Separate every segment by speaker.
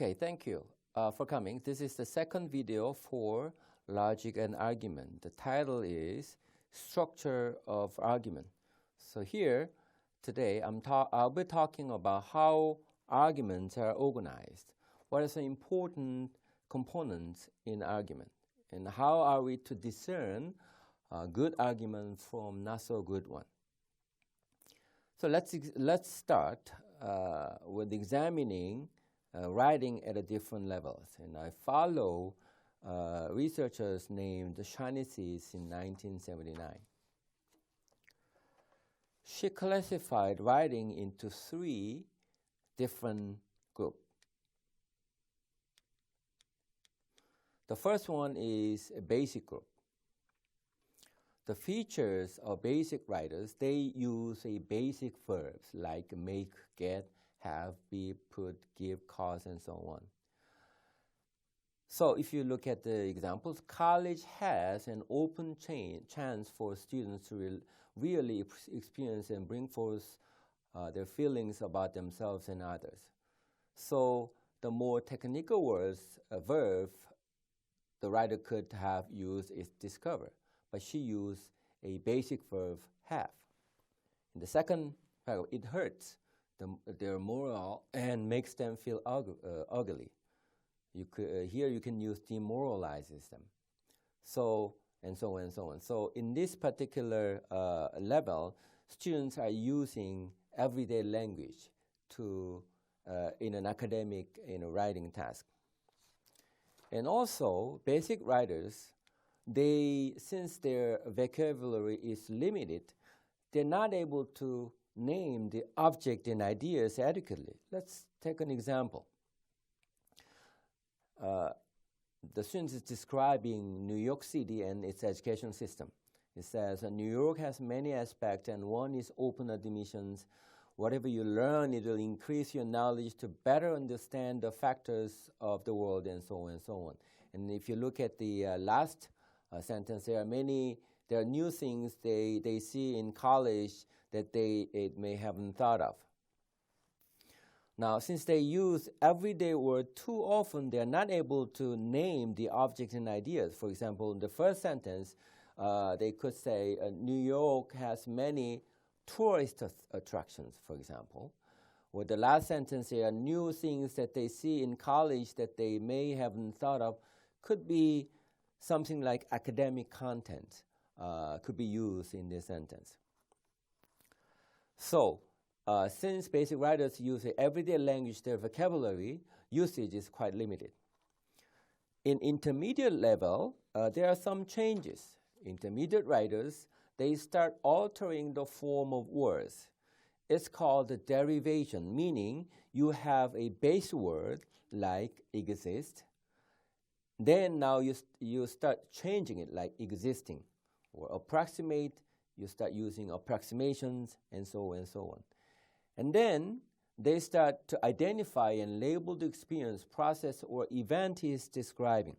Speaker 1: Okay, thank you for coming. This is the second video for logic and argument. The title is Structure of Argument. So here, today, I'll be talking about how arguments are organized. What are some important components in argument? And how are we to discern a good argument from not so good one? So let's start with examining writing at a different levels. And I follow researchers named Shaughnessy in 1979. She classified writing into three different groups. The first one is a basic group. The features of basic writers, they use a basic verbs like make, get, have, be, put, give, cause, and so on. So if you look at the examples, college has an open chance for students to really experience and bring forth their feelings about themselves and others. So the more technical words, verb, the writer could have used is discover, but she used a basic verb have. In the second paragraph, it hurts their morale and makes them feel ugly. Here you can use demoralizes them. So, and so on and so on. So in this particular level, students are using everyday language to in an academic writing task. And also, basic writers, since their vocabulary is limited, they're not able to name the object and ideas adequately. Let's take an example. The student is describing New York City and its education system. It says, New York has many aspects, and one is open admissions. Whatever you learn, it will increase your knowledge to better understand the factors of the world, and so on and so on. And if you look at the last sentence, there are new things they see in college that they may haven't thought of. Now, since they use everyday word too often, they are not able to name the objects and ideas. For example, in the first sentence, they could say, New York has many tourist attractions, for example. Or the last sentence, there are new things that they see in college that they may haven't thought of. Could be something like academic content could be used in this sentence. So, since basic writers use everyday language, their vocabulary usage is quite limited. In intermediate level, there are some changes. Intermediate writers, they start altering the form of words. It's called the derivation, meaning you have a base word like exist. Then now you start changing it like existing. Or approximate, you start using approximations, and so on and so on. And then they start to identify and label the experience, process, or event he is describing.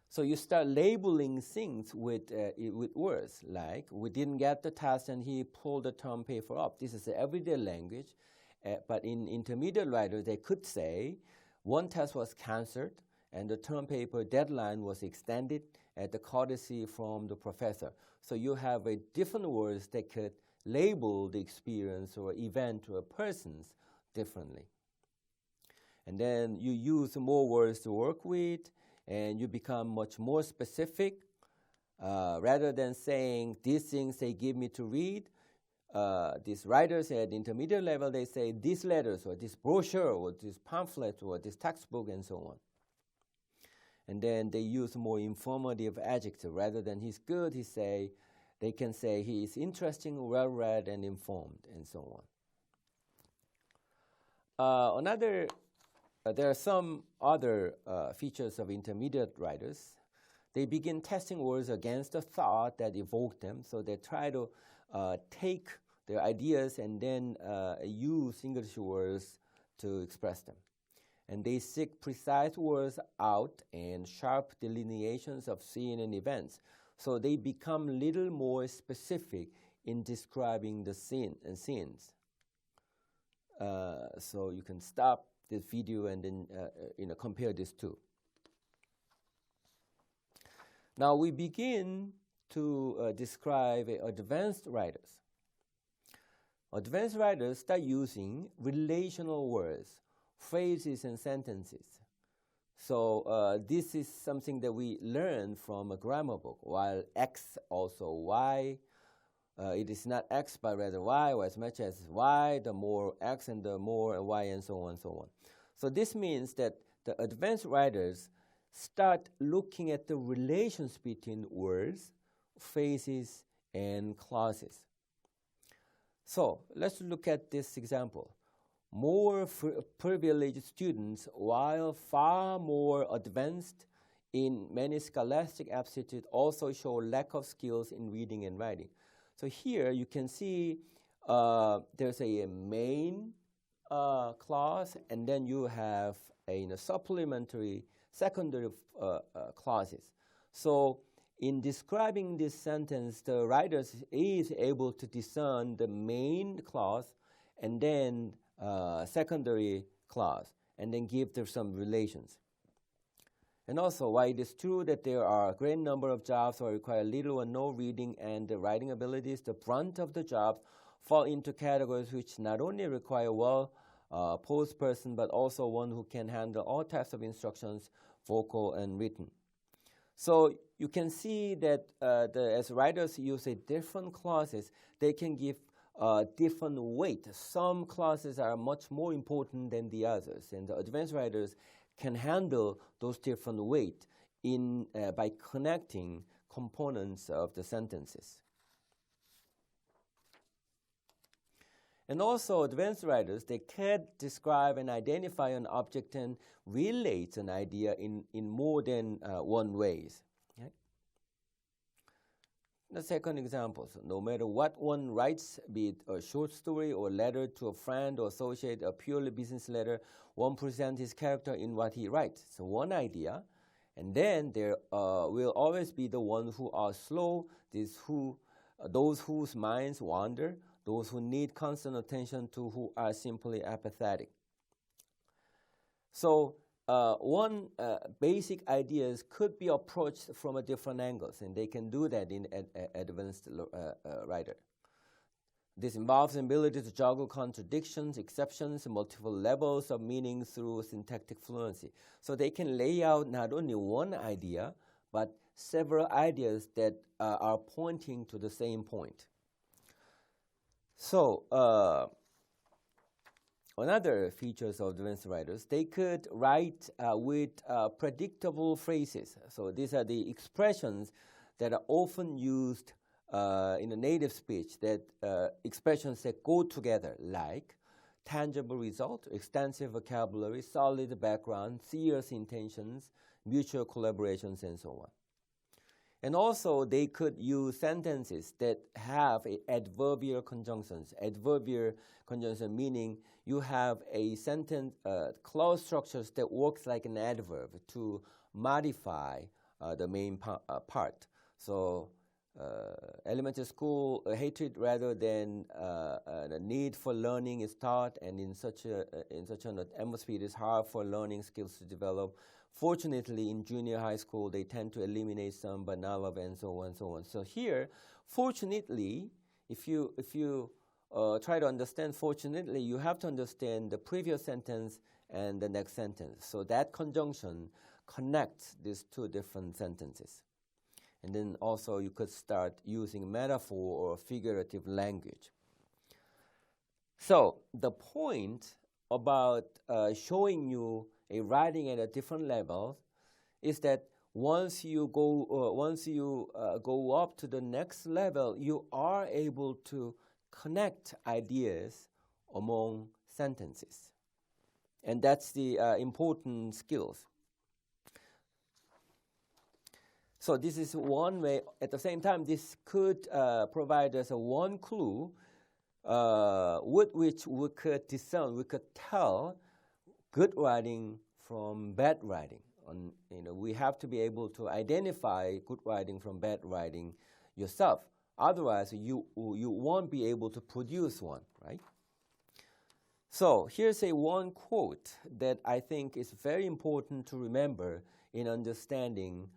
Speaker 1: So you start labeling things with words, like we didn't get the test and he pulled the term paper up. This is everyday language. But in intermediate writers, they could say one test was canceled and the term paper deadline was extended at the courtesy from the professor. So you have different words that could label the experience or event or persons differently. And then you use more words to work with, and you become much more specific. Rather than saying, these things they give me to read, these writers at intermediate level, they say, these letters, or this brochure, or this pamphlet, or this textbook, and so on. And then they use more informative adjective. Rather than he's good, they can say he is interesting, well-read, and informed, and so on. There are some other features of intermediate writers. They begin testing words against the thought that evoked them, so they try to take their ideas and then use English words to express them. And they seek precise words out and sharp delineations of scene and events. So they become a little more specific in describing the scene and scenes. So you can stop this video and then compare these two. Now we begin to describe advanced writers. Advanced writers start using relational words, phrases, and sentences. So this is something that we learn from a grammar book, while X also Y. It is not X, but rather Y, or as much as Y, the more X, and the more Y, and so on and so on. So this means that the advanced writers start looking at the relations between words, phrases, and clauses. So let's look at this example. More privileged students, while far more advanced in many scholastic aptitudes, also show lack of skills in reading and writing. So here you can see there's a main clause, and then you have a supplementary secondary clauses. So in describing this sentence, the writer is able to discern the main clause and then secondary clause, and then give them some relations. And also, while it is true that there are a great number of jobs that require little or no reading and writing abilities, the brunt of the jobs fall into categories which not only require well-posed person, but also one who can handle all types of instructions, vocal and written. So you can see that as writers use different clauses, they can give different weight. Some clauses are much more important than the others, and the advanced writers can handle those different weight by connecting components of the sentences. And also, advanced writers, they can describe and identify an object and relate an idea in more than one ways. Okay? The second example, so no matter what one writes, be it a short story or letter to a friend or associate, a purely business letter, one presents his character in what he writes. So one idea, and then there will always be the ones who are slow, those whose minds wander, those who need constant attention to who are simply apathetic. So one basic ideas could be approached from a different angles, and they can do that in advanced writer. This involves the ability to juggle contradictions, exceptions, multiple levels of meaning through syntactic fluency. So they can lay out not only one idea, but several ideas that are pointing to the same point. So another features of advanced writers, they could write with predictable phrases. So these are the expressions that are often used in a native speech, that expressions that go together, like tangible result, extensive vocabulary, solid background, serious intentions, mutual collaborations, and so on. And also, they could use sentences that have adverbial conjunctions. Adverbial conjunction meaning you have a sentence, clause structures that works like an adverb to modify the main part. So, elementary school hatred rather than the need for learning is taught, and in such an atmosphere, it is hard for learning skills to develop. Fortunately, in junior high school, they tend to eliminate some, but not all of it, and so on and so on. So here, fortunately, if you try to understand fortunately, you have to understand the previous sentence and the next sentence. So that conjunction connects these two different sentences. And then also you could start using metaphor or figurative language. So the point about showing you a writing at a different level is that once you go up to the next level, you are able to connect ideas among sentences, and that's the important skills. So this is one way. At the same time, this could provide us one clue with which we could discern, we could tell good writing from bad writing. We have to be able to identify good writing from bad writing yourself. Otherwise, you won't be able to produce one, right? So here's one quote that I think is very important to remember in understanding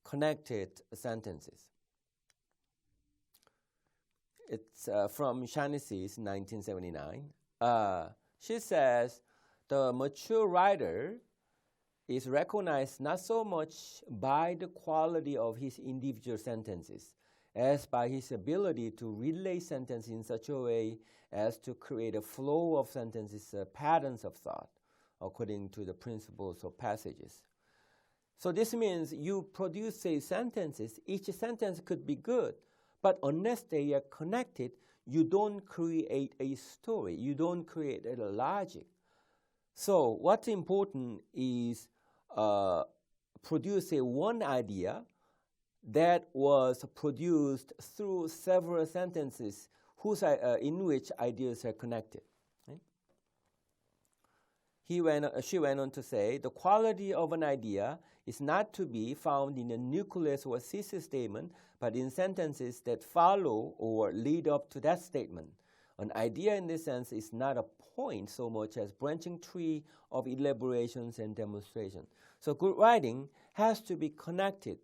Speaker 1: connected sentences. It's from Shanice's 1979. She says, the mature writer is recognized not so much by the quality of his individual sentences as by his ability to relay sentences in such a way as to create a flow of sentences, patterns of thought, according to the principles of passages. So this means you produce, say, sentences. Each sentence could be good, but unless they are connected, you don't create a story. You don't create a logic. So what's important is produce one idea that was produced through several sentences in which ideas are connected. Right? She went on to say, the quality of an idea is not to be found in a nucleus or thesis statement, but in sentences that follow or lead up to that statement. An idea in this sense is not a point so much as branching tree of elaborations and demonstrations. So good writing has to be connected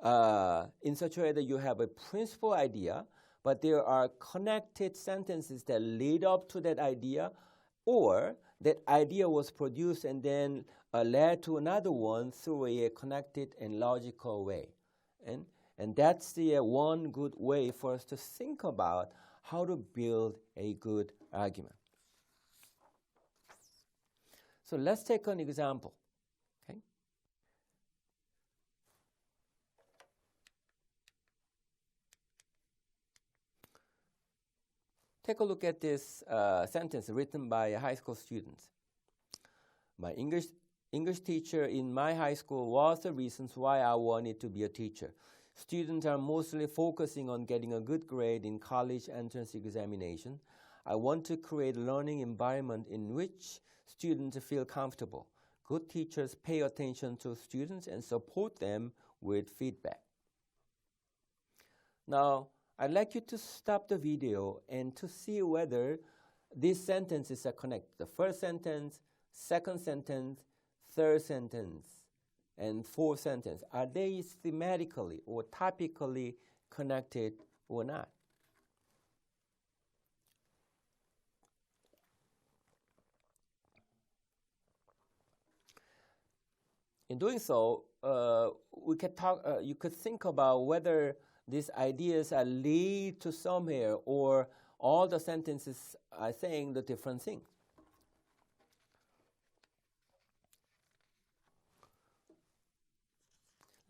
Speaker 1: in such a way that you have a principal idea, but there are connected sentences that lead up to that idea, or that idea was produced and then led to another one through a connected and logical way. And that's the one good way for us to think about how to build a good argument. So let's take an example. Okay? Take a look at this sentence written by high school students. My English teacher in my high school was the reasons why I wanted to be a teacher. Students are mostly focusing on getting a good grade in college entrance examination. I want to create a learning environment in which students feel comfortable. Good teachers pay attention to students and support them with feedback. Now, I'd like you to stop the video and to see whether these sentences are connected. The first sentence, second sentence, third sentence, and fourth sentence. Are they thematically or topically connected or not? In doing so, we could talk. You could think about whether these ideas are lead to somewhere, or all the sentences are saying the different thing.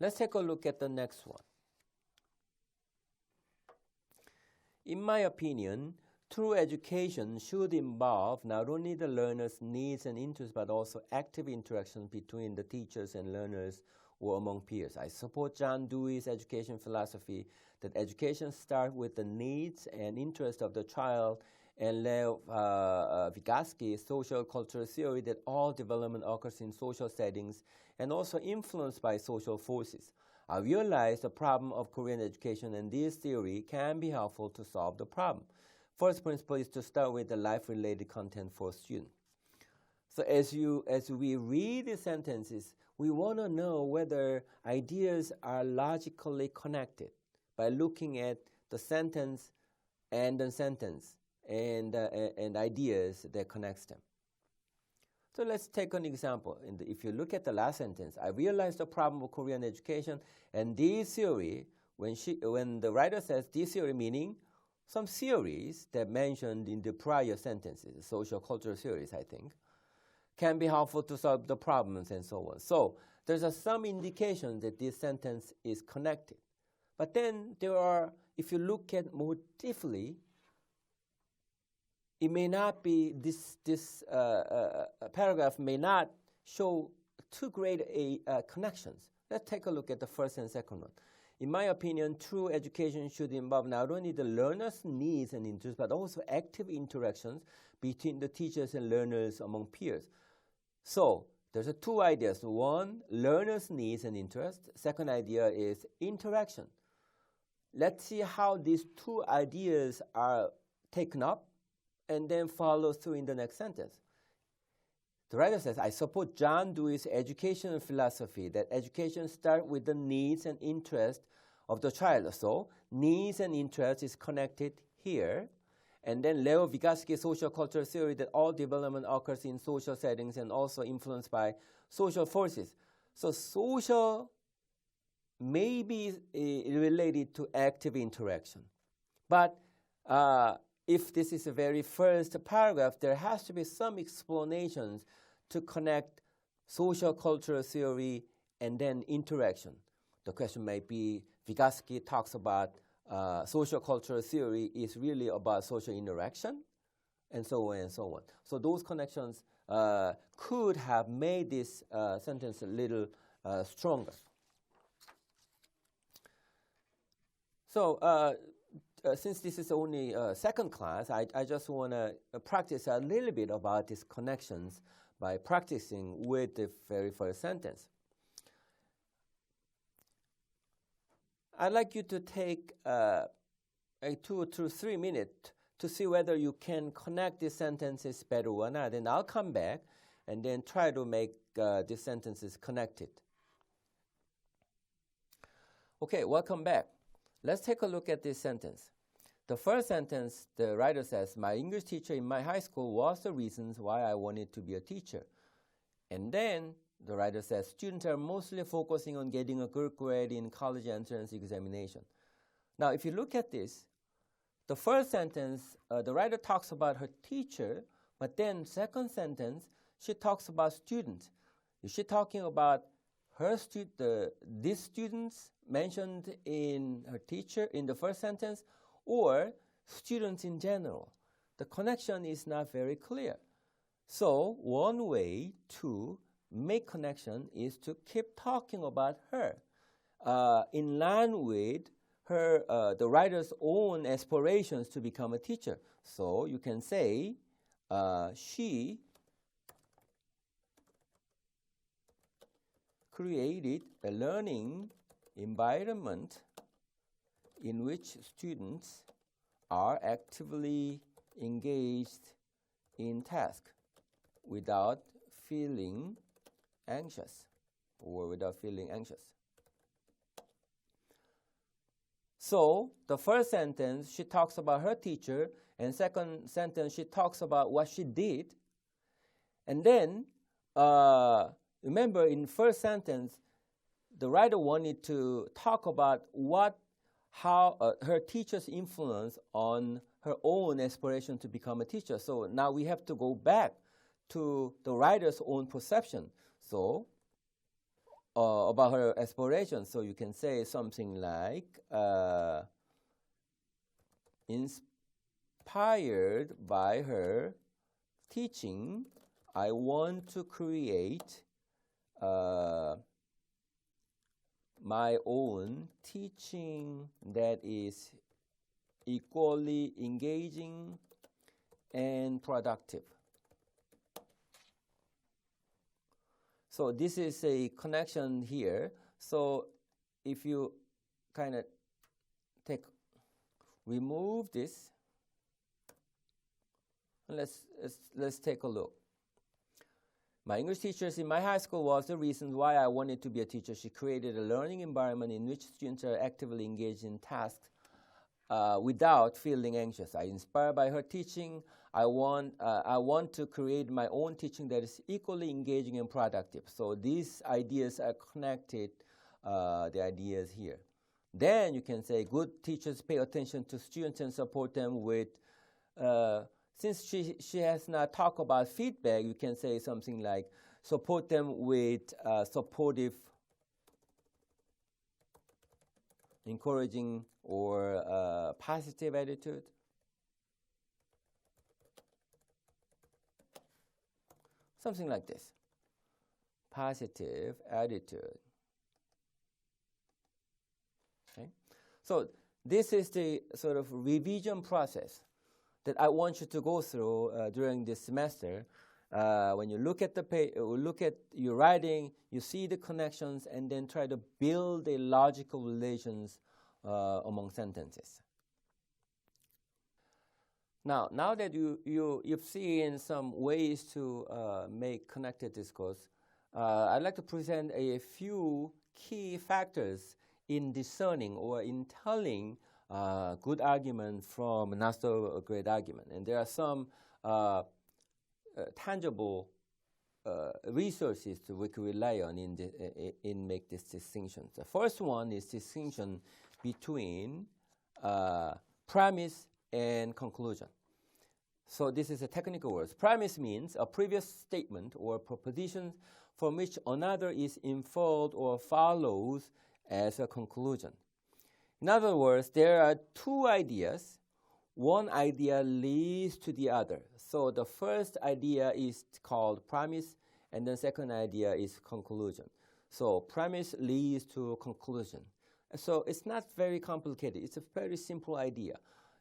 Speaker 1: Let's take a look at the next one. In my opinion, true education should involve not only the learner's needs and interests, but also active interaction between the teachers and learners or among peers. I support John Dewey's education philosophy that education starts with the needs and interests of the child, and Lev Vygotsky's social cultural theory that all development occurs in social settings and also influenced by social forces. I realize the problem of Korean education, and this theory can be helpful to solve the problem. First principle is to start with the life-related content for students. So as we read the sentences, we want to know whether ideas are logically connected by looking at the sentence and the sentence and ideas that connects them. So let's take an example. If you look at the last sentence, I realized the problem of Korean education, and this theory, when the writer says this theory, meaning some theories that mentioned in the prior sentences, social cultural theories, I think, can be helpful to solve the problems and so on. So there's some indication that this sentence is connected. But then there are, if you look at more deeply, it may not be, this paragraph may not show too great connections. Let's take a look at the first and second one. In my opinion, true education should involve not only the learner's needs and interests, but also active interactions between the teachers and learners among peers. So there's two ideas. One, learner's needs and interests. Second idea is interaction. Let's see how these two ideas are taken up and then follows through in the next sentence. The writer says, I support John Dewey's educational philosophy that education starts with the needs and interests of the child. So needs and interests is connected here. And then Leo Vygotsky's social cultural theory that all development occurs in social settings and also influenced by social forces. So social may be related to active interaction. But if this is the very first paragraph, there has to be some explanations to connect social cultural theory and then interaction. The question might be, Vygotsky talks about social cultural theory is really about social interaction, and so on and so on. So those connections could have made this sentence a little stronger. So since this is only second class, I just want to practice a little bit about these connections by practicing with the very first sentence. I'd like you to take 2 to 3 minutes to see whether you can connect these sentences better or not. And I'll come back and then try to make these sentences connected. Okay, welcome back. Let's take a look at this sentence. The first sentence, the writer says, my English teacher in my high school was the reasons why I wanted to be a teacher. And then the writer says, students are mostly focusing on getting a good grade in college entrance examination. Now, if you look at this, the first sentence, the writer talks about her teacher, but then second sentence, she talks about students. Is she talking about her these students mentioned in her teacher in the first sentence, or students in general? The connection is not very clear. So one way to make connection is to keep talking about her in line with her the writer's own aspirations to become a teacher. So you can say she created a learning environment in which students are actively engaged in tasks without feeling anxious. So the first sentence, she talks about her teacher, and second sentence, she talks about what she did. And then, remember in first sentence, the writer wanted to talk about how her teacher's influence on her own aspiration to become a teacher. So now we have to go back to the writer's own perception. So about her aspiration. So you can say something like, inspired by her teaching, I want to create my own teaching that is equally engaging and productive. So this is a connection here. So if you kind of remove this, let's take a look. My English teachers in my high school was the reason why I wanted to be a teacher. She created a learning environment in which students are actively engaged in tasks without feeling anxious. I inspired by her teaching. I want to create my own teaching that is equally engaging and productive. So these ideas are connected, the ideas here. Then you can say good teachers pay attention to students and support them with, since she has not talked about feedback, you can say something like support them with supportive, encouraging, or positive attitude. Something like this. Positive attitude. Okay? So this is the sort of revision process that I want you to go through during this semester. When you look at look at your writing, you see the connections, and then try to build a logical relations among sentences. Now that you've seen some ways to make connected discourse, I'd like to present a few key factors in discerning or in telling good argument from not so great argument. And there are some tangible resources that we can rely on in make this distinction. The first one is distinction between premise and conclusion. So this is a technical word. Premise means a previous statement or proposition from which another is inferred or follows as a conclusion. In other words, there are two ideas. One idea leads to the other. So the first idea is called premise, and the second idea is conclusion. So premise leads to conclusion. So it's not very complicated. It's a very simple idea.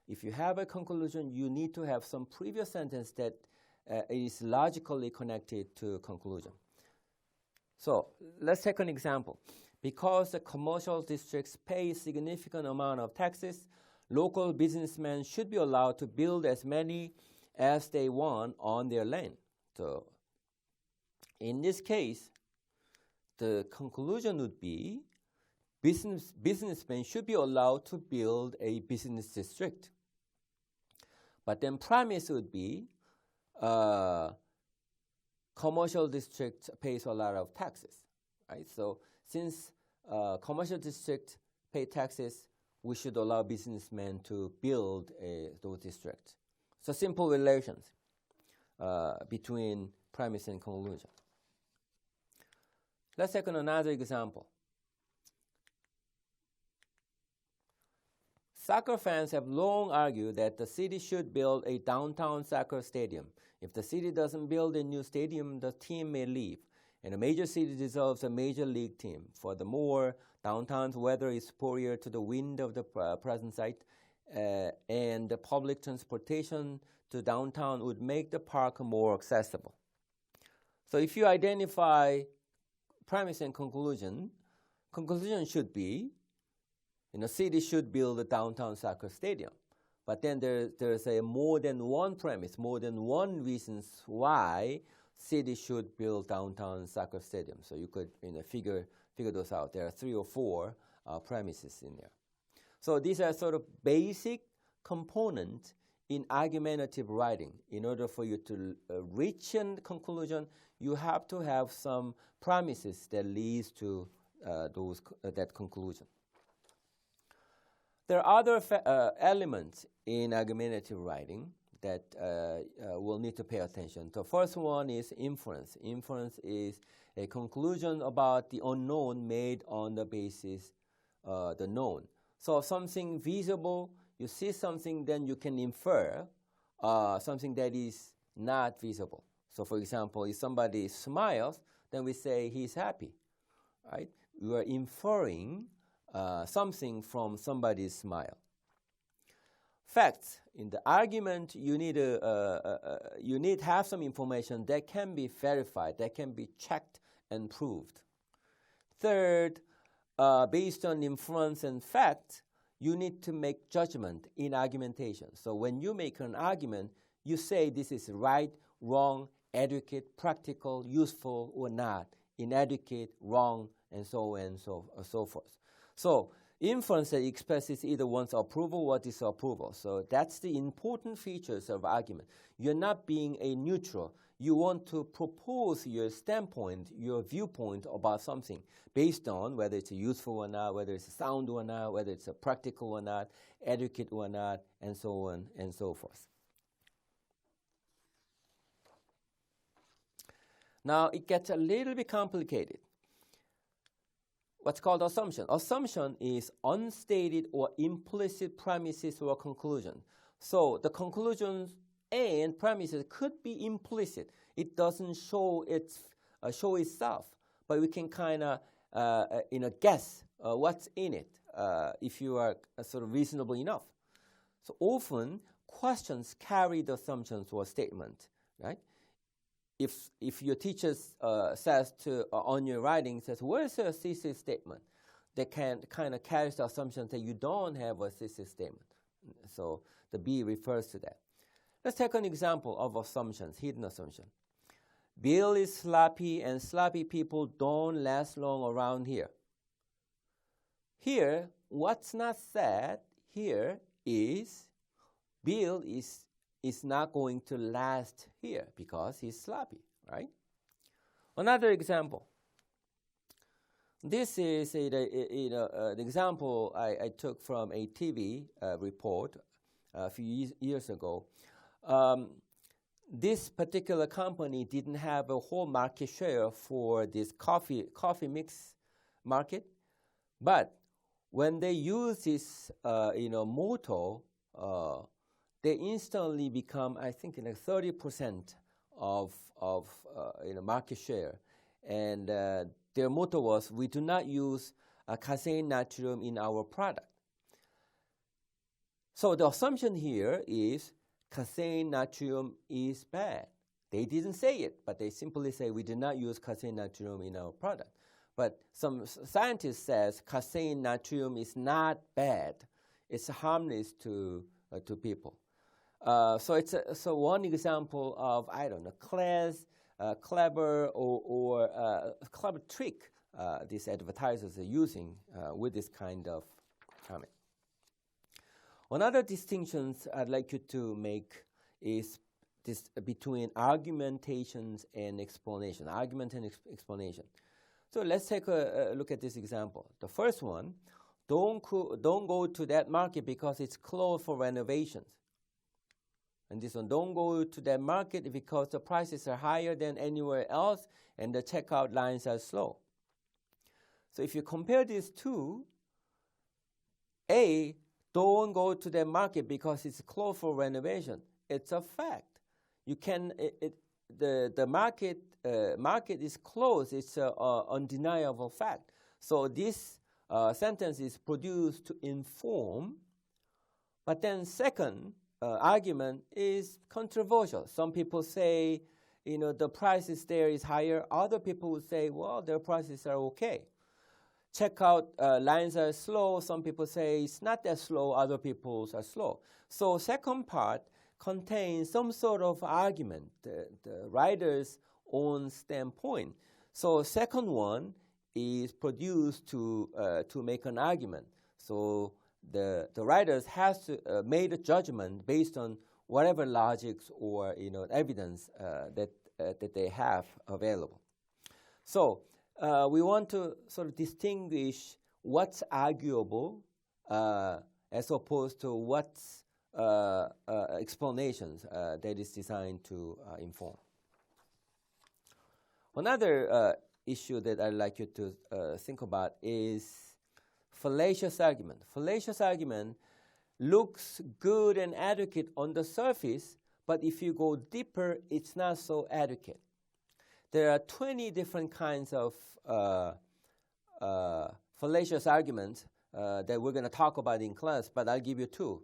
Speaker 1: If you have a conclusion, you need to have some previous sentence that is logically connected to conclusion. So let's take an example. Because the commercial districts pay significant amount of taxes, local businessmen should be allowed to build as many as they want on their land. So in this case, the conclusion would be businessmen should be allowed to build a business district. But then premise would be commercial district pays a lot of taxes, right? So since commercial district pay taxes, we should allow businessmen to build those districts. So simple relations between premise and conclusion. Let's take another example. Soccer fans have long argued that the city should build a downtown soccer stadium. If the city doesn't build a new stadium, the team may leave, and a major city deserves a major league team. Furthermore, downtown's weather is superior to the wind of the present site, and the public transportation to downtown would make the park more accessible. So if you identify premise and conclusion should be, city should build a downtown soccer stadium. But then there's a more than one premise, more than one reasons why city should build downtown soccer stadium. So you could figure those out. There are 3 or 4 premises in there. So these are sort of basic components in argumentative writing. In order for you to reach a conclusion, you have to have some premises that leads to that conclusion. There are other elements in argumentative writing that we'll need to pay attention. The first one is inference. Inference is a conclusion about the unknown made on the basis the known. So something visible, you see something, then you can infer something that is not visible. So for example, if somebody smiles, then we say he's happy, right? We are inferring something from somebody's smile. Facts. In the argument, you need to have some information that can be verified, that can be checked and proved. Third, based on inference and fact, you need to make judgment in argumentation. So when you make an argument, you say this is right, wrong, adequate, practical, useful, or not, inadequate, wrong, and so on and so forth. So inference that expresses either one's approval or disapproval. So that's the important features of argument. You're not being a neutral. You want to propose your standpoint, your viewpoint about something based on whether it's useful or not, whether it's sound or not, whether it's practical or not, adequate or not, and so on and so forth. Now it gets a little bit complicated. What's called assumption. Assumption is unstated or implicit premises or conclusion. So the conclusions and premises could be implicit. It doesn't show itself, but we can kind of guess what's in it if you are sort of reasonable enough. So often questions carry the assumptions or statement, right? If your teacher says on your writing, says, where's a thesis statement? They can kind of carry the assumption that you don't have a thesis statement. So the B refers to that. Let's take an example of assumptions, hidden assumption. Bill is sloppy and sloppy people don't last long around here. Here, what's not said here is Bill is not going to last here because he's sloppy, right? Another example. This is an example I took from a TV report a few years ago. This particular company didn't have a whole market share for this coffee mix market, but when they use this motto, they instantly become, I think, 30% of market share, and their motto was, "We do not use casein natrium in our product." So the assumption here is casein natrium is bad. They didn't say it, but they simply say we do not use casein natrium in our product. But some scientist says casein natrium is not bad. It's harmless to people. So it's one example of, I don't know, clever or clever trick these advertisers are using with this kind of comment. Another distinction I'd like you to make is this between argumentations and explanation. Argument and explanation. So let's take a look at this example. The first one, don't go to that market because it's closed for renovations. And this one, don't go to that market because the prices are higher than anywhere else and the checkout lines are slow. So if you compare these two, A, don't go to that market because it's closed for renovation. It's a fact. You can the market is closed. It's an undeniable fact. So this sentence is produced to inform. But then second argument is controversial. Some people say, the prices there is higher. Other people would say, well, their prices are okay. Checkout lines are slow. Some people say it's not that slow. Other people are slow. So second part contains some sort of argument, the writer's own standpoint. So second one is produced to make an argument. So the writers has to made a judgment based on whatever logics or evidence that they have available. So we want to sort of distinguish what's arguable as opposed to what's explanations that is designed to inform. Another issue that I'd like you to think about is fallacious argument. Fallacious argument looks good and adequate on the surface, but if you go deeper, it's not so adequate. There are 20 different kinds of fallacious arguments that we're going to talk about in class, but I'll give you two.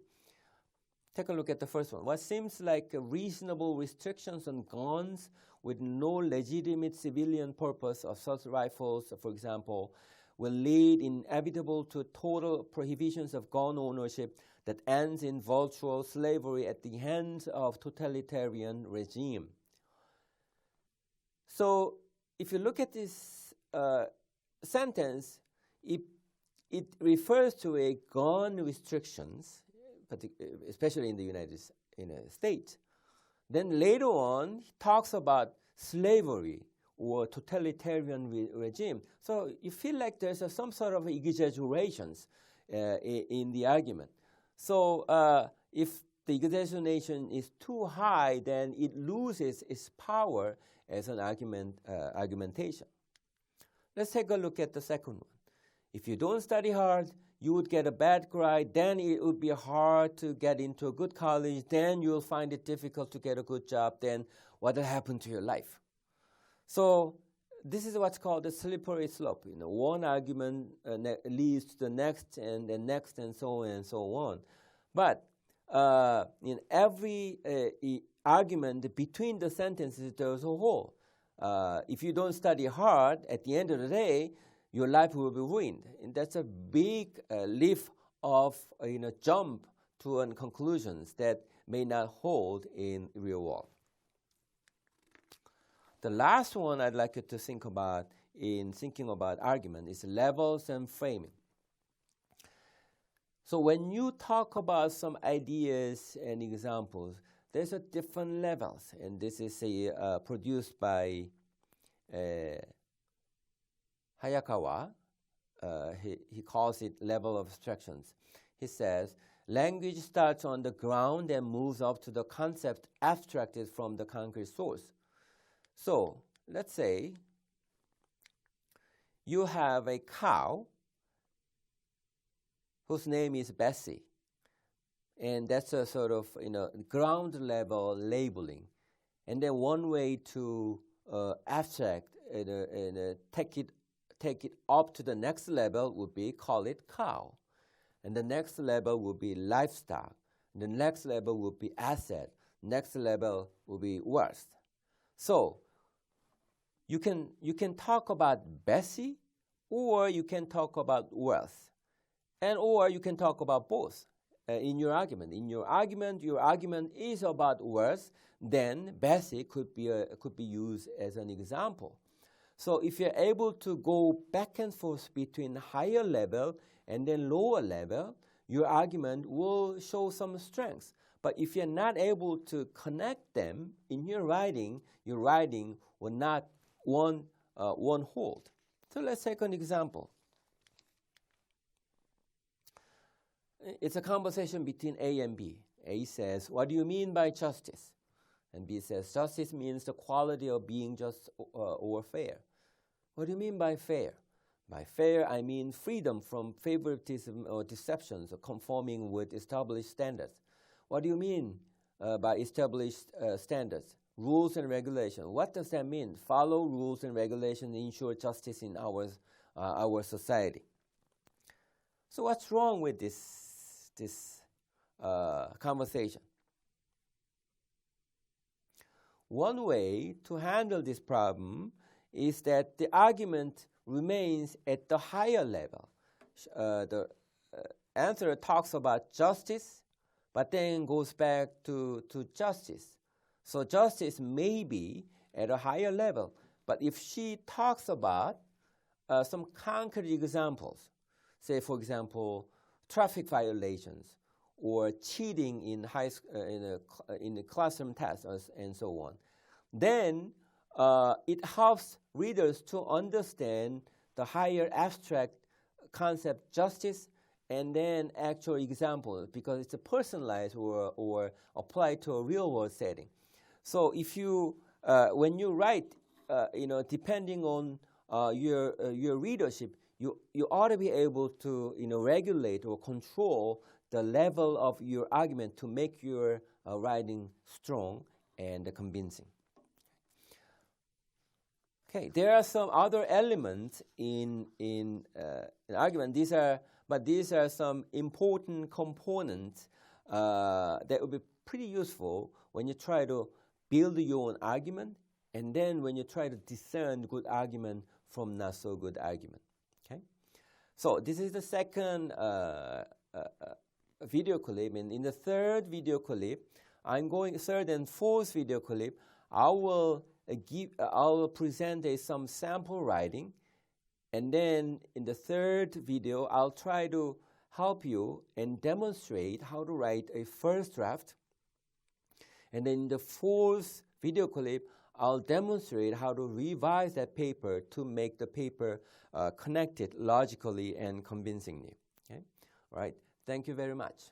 Speaker 1: Take a look at the first one. What seems like reasonable restrictions on guns with no legitimate civilian purpose, assault rifles, for example, will lead inevitably to total prohibitions of gun ownership that ends in virtual slavery at the hands of totalitarian regime. So if you look at this sentence, it refers to a gun restrictions, especially in the United States. Then later on, he talks about slavery or totalitarian regime. So you feel like there's some sort of exaggerations in the argument. So if the exaggeration is too high, then it loses its power as an argumentation. Let's take a look at the second one. If you don't study hard, you would get a bad grade, then it would be hard to get into a good college, then you'll find it difficult to get a good job, then what will happen to your life? So this is what's called the slippery slope. One argument leads to the next and the next and so on and so on. But in every argument between the sentences, there's a hole. If you don't study hard, at the end of the day, your life will be ruined. And that's a big leap of jump to conclusions that may not hold in real world. The last one I'd like you to think about in thinking about argument is levels and framing. So when you talk about some ideas and examples, there's a different levels, and this is produced by Hayakawa. He calls it level of abstractions. He says, language starts on the ground and moves up to the concept abstracted from the concrete source. So let's say you have a cow whose name is Bessie. And that's a sort of ground level labeling. And then one way to abstract and take it up to the next level would be call it cow. And the next level would be livestock. And the next level would be asset. Next level will be worth. So you can talk about Bessie, or you can talk about worth, or you can talk about both in your argument. In your argument is about worth. Then Bessie could be used as an example. So if you're able to go back and forth between higher level and then lower level, your argument will show some strengths. But if you're not able to connect them in your writing will not one hold. So let's take an example. It's a conversation between A and B. A says, what do you mean by justice? And B says, justice means the quality of being just or fair. What do you mean by fair? By fair, I mean freedom from favoritism or deceptions or conforming with established standards. What do you mean by established standards? Rules and regulations. What does that mean? Follow rules and regulations, ensure justice in our society. So what's wrong with this conversation? One way to handle this problem is that the argument remains at the higher level. The answer talks about justice, but then goes back to justice. So justice may be at a higher level, but if she talks about some concrete examples, say for example, traffic violations or cheating in the classroom tests and so on, then it helps readers to understand the higher abstract concept justice and then actual examples, because it's a personalized or applied to a real world setting. So if you when you write, depending on your readership, you ought to be able to regulate or control the level of your argument to make your writing strong and convincing. Okay, there are some other elements in an argument. These are some important components that would be pretty useful when you try to build your own argument, and then when you try to discern good argument from not so good argument. Okay, so this is the second video clip, and in the third video clip, third and fourth video clip, I will present some sample writing, and then in the third video, I'll try to help you and demonstrate how to write a first draft. And then in the fourth video clip, I'll demonstrate how to revise that paper to make the paper connected logically and convincingly. Okay? All right. Thank you very much.